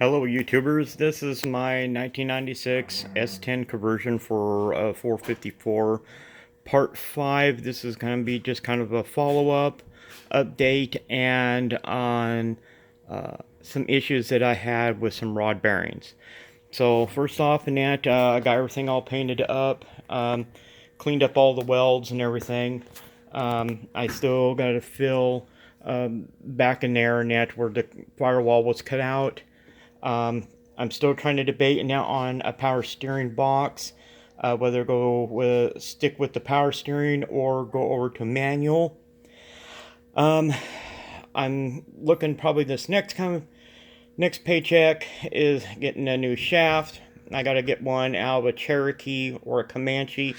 Hello YouTubers, this is my 1996 S10 conversion for 454 part 5. This is going to be just kind of a follow-up update and on some issues that I had with some rod bearings. So first off, Annette, I got everything all painted up, cleaned up all the welds and everything. I still got to fill back in there, Annette, where the firewall was cut out. I'm still trying to debate now on a power steering box, whether stick with the power steering or go over to manual. Um, I'm looking probably this next paycheck is getting a new shaft. I got to get one out of a Cherokee or a Comanche,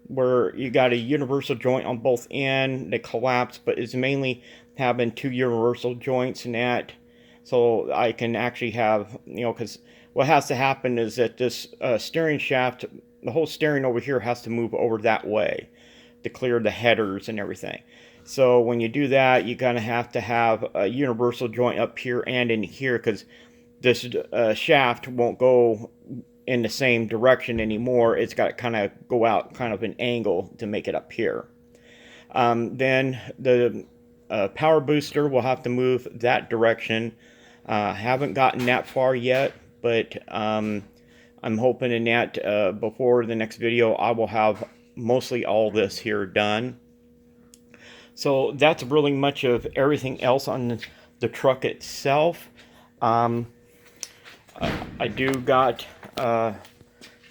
where you got a universal joint on both ends. They collapse, but it's mainly having two universal joints in that, so I can actually have, because what has to happen is that this steering shaft, the whole steering over here has to move over that way to clear the headers and everything. So when you do that, you're going to have a universal joint up here and in here, because this shaft won't go in the same direction anymore. It's got to kind of go out kind of an angle to make it up here. Then the power booster will have to move that direction. Haven't gotten that far yet, but I'm hoping in that before the next video I will have mostly all this here done. So that's really much of everything else on the truck itself. I do got,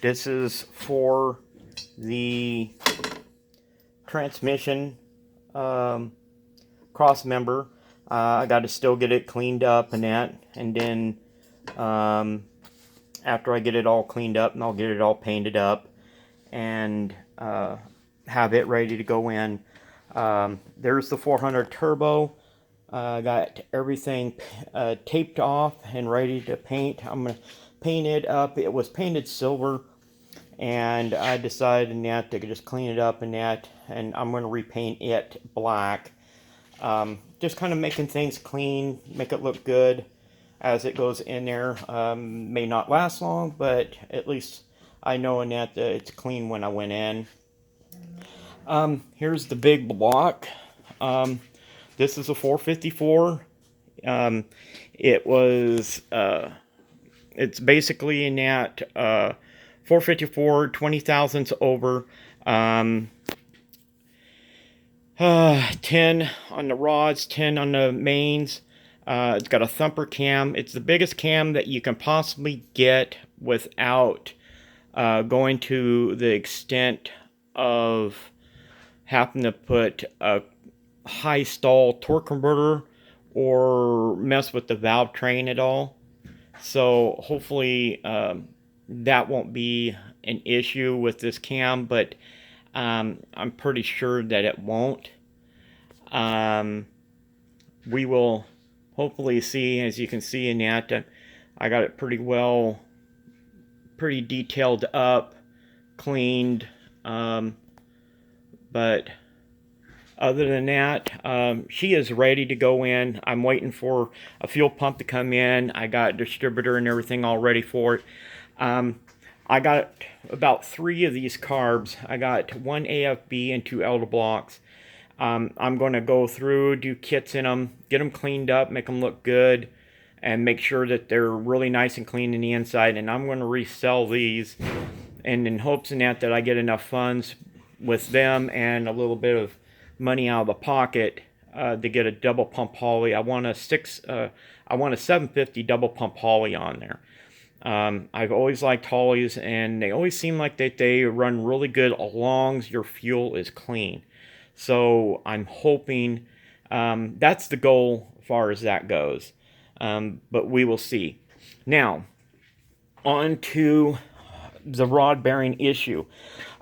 this is for the transmission cross member. I got to still get it cleaned up and that, and then after I get it all cleaned up, and I'll get it all painted up and have it ready to go in. There's the 400 turbo. Got everything taped off and ready to paint. I'm going to paint it up. It was painted silver, and I decided in that to just clean it up in that, and I'm going to repaint it black. Just kind of making things clean, make it look good as it goes in there. May not last long, but at least I know in that it's clean when I went in. Here's the big block. This is a 454. It was, it's basically in that 454, 20 thousandths over. 10 on the rods, 10 on the mains. It's got a thumper cam. It's the biggest cam that you can possibly get without going to the extent of having to put a high stall torque converter or mess with the valve train at all. So hopefully that won't be an issue with this cam, but I'm pretty sure that it won't. We will hopefully see. As you can see in that, I got it pretty detailed up, cleaned, but other than that, she is ready to go in. I'm waiting for a fuel pump to come in. I got a distributor and everything all ready for it. I got about 3 of these carbs. I got 1 AFB and 2 elder blocks. I'm going to go through, do kits in them, get them cleaned up, make them look good, and make sure that they're really nice and clean in the inside. And I'm going to resell these, and in hopes in that I get enough funds with them and a little bit of money out of the pocket to get a double pump Holley. I want a 750 double pump Holley on there. I've always liked Holleys, and they always seem like they run really good as long as your fuel is clean. So I'm hoping that's the goal as far as that goes. But we will see. Now, on to the rod bearing issue.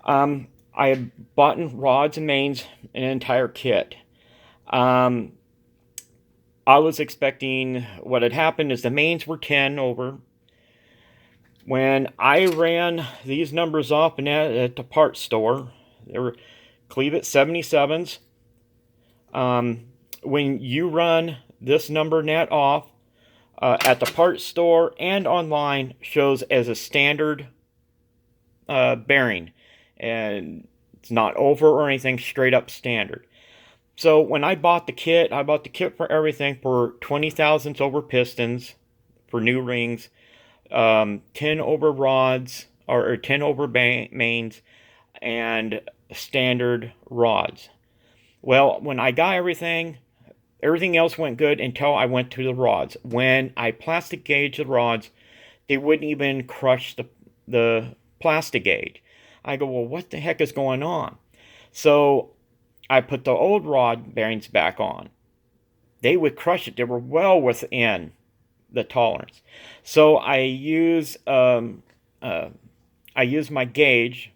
I have bought rods and mains, an entire kit. I was expecting, what had happened is the mains were 10 over. When I ran these numbers off at the parts store, they were Cleveland 77s. When you run this number net off at the parts store and online shows as a standard bearing, and it's not over or anything, straight up standard. So when I bought the kit, I bought the kit for everything for 20 thousandths over pistons for new rings, 10 over rods or 10 over mains, and standard rods. Well, when I got everything else went good until I went to the rods. When I plastic gauge the rods, they wouldn't even crush the plastic gauge. I go, well, what the heck is going on? So I put the old rod bearings back on. They would crush it. They were well within the tolerance. So I use my gauge,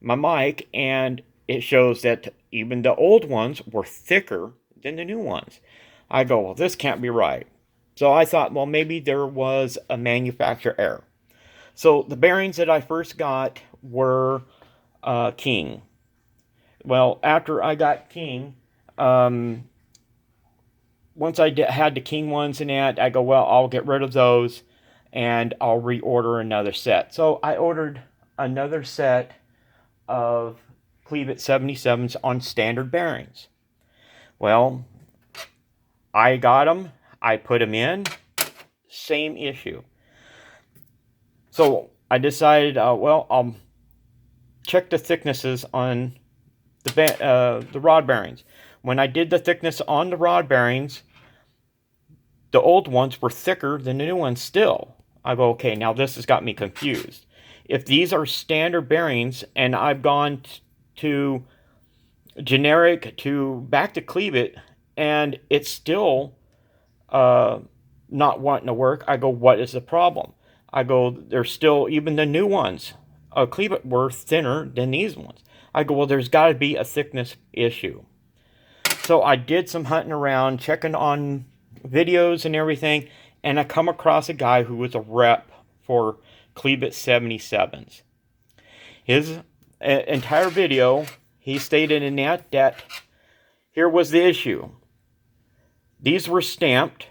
my mic, and it shows that even the old ones were thicker than the new ones. I go, well, this can't be right. So I thought, well, maybe there was a manufacturer error. So the bearings that I first got were King. Well, after I got King, once I had the King ones and that, I go, well, I'll get rid of those and I'll reorder another set. So I ordered another set of Cleveland 77s on standard bearings. Well, I got them, I put them in, same issue. So I decided, well, I'll check the thicknesses on the rod bearings. When I did the thickness on the rod bearings, the old ones were thicker than the new ones still. I go, okay, now this has got me confused. If these are standard bearings and I've gone to generic to back to Cleveland and it's still not wanting to work, I go, what is the problem? I go, they're still, even the new ones, Cleveland were thinner than these ones. I go, well, there's got to be a thickness issue. So I did some hunting around, checking on videos and everything, and I come across a guy who was a rep for Cleveland 77s. His entire video, he stated in that here was the issue. These were stamped,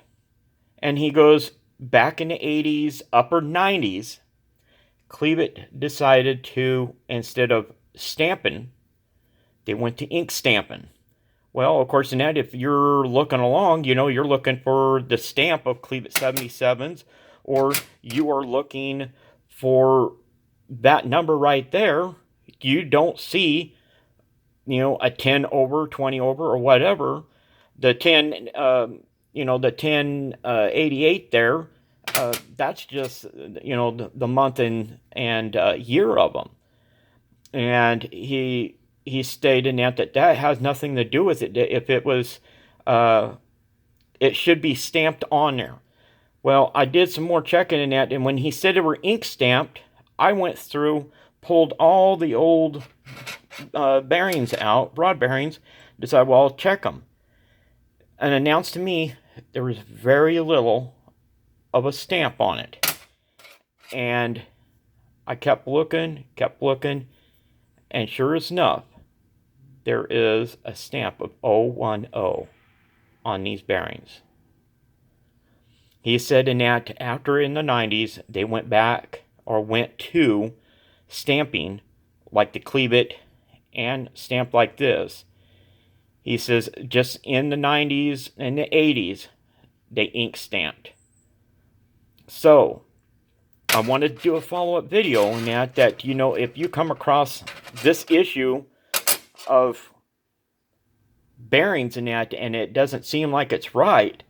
and he goes, back in the 80s, upper 90s, Cleveland decided to, instead of stamping, they went to ink stamping. Well, of course, in that, if you're looking along, you know, you're looking for the stamp of Cleveland 77s, or you are looking for that number right there. You don't see, you know, a 10 over, 20 over, or whatever. The 10, the 1088 there, that's just, you know, the month and year of them. And he stated that has nothing to do with it. If it was, it should be stamped on there. Well, I did some more checking in that, and when he said they were ink stamped, I went through, pulled all the old bearings out, rod bearings, decided, well, I'll check them. And announced to me there was very little of a stamp on it. And I kept looking, and sure as enough, there is a stamp of 010 on these bearings. He said in that after in the 90s, they went back or went to stamping like the Cleveland and stamped like this. He says just in the 90s and the 80s, they ink stamped. So I wanted to do a follow-up video on that, you know, if you come across this issue of bearings in that and it doesn't seem like it's right,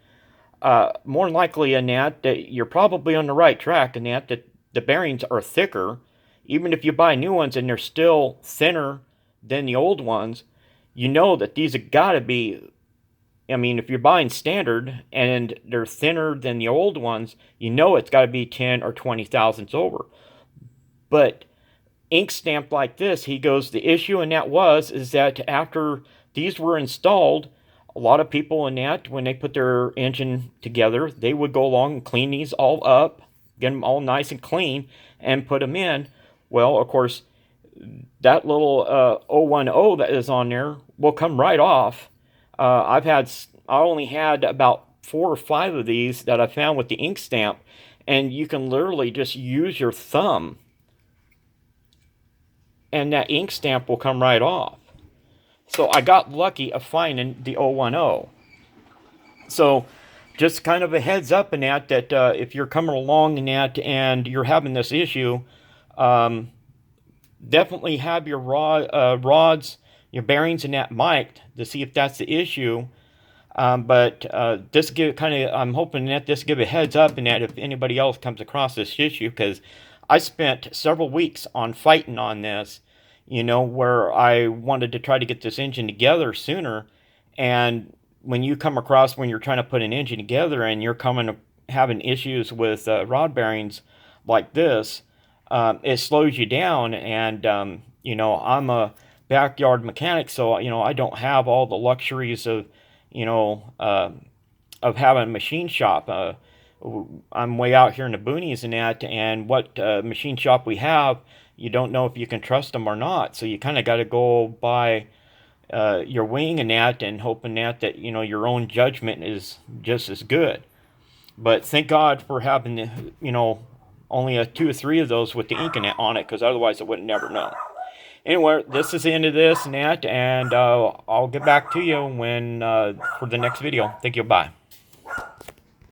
more likely in that you're probably on the right track in that the bearings are thicker. Even if you buy new ones and they're still thinner than the old ones, you know that these have got to be, I mean, if you're buying standard and they're thinner than the old ones, you know it's got to be 10 or 20 thousandths over. But ink stamped like this, he goes, the issue in that is that after these were installed, a lot of people in that, when they put their engine together, they would go along and clean these all up, get them all nice and clean, and put them in. Well, of course, that little 010 that is on there will come right off. I only had about 4 or 5 of these that I found with the ink stamp, and you can literally just use your thumb and that ink stamp will come right off. So I got lucky of finding the 010. So just kind of a heads up in that if you're coming along in that and you're having this issue, definitely have your rods, your bearings in that mic'd to see if that's the issue. But this give I'm hoping that this give a heads up in that if anybody else comes across this issue, because I spent several weeks on fighting on this, where I wanted to try to get this engine together sooner. And when you come across when you're trying to put an engine together and you're having issues with rod bearings like this, it slows you down. And I'm a backyard mechanic, so I don't have all the luxuries of of having a machine shop. I'm way out here in the boonies and that, and what machine shop we have, you don't know if you can trust them or not. So you kind of got to go by your wing and that, and hoping that your own judgment is just as good. But thank God for having only a 2 or 3 of those with the ink on it, because otherwise I would have never known. Anyway, this is the end of this and that, and I'll get back to you when for the next video. Thank you. Bye.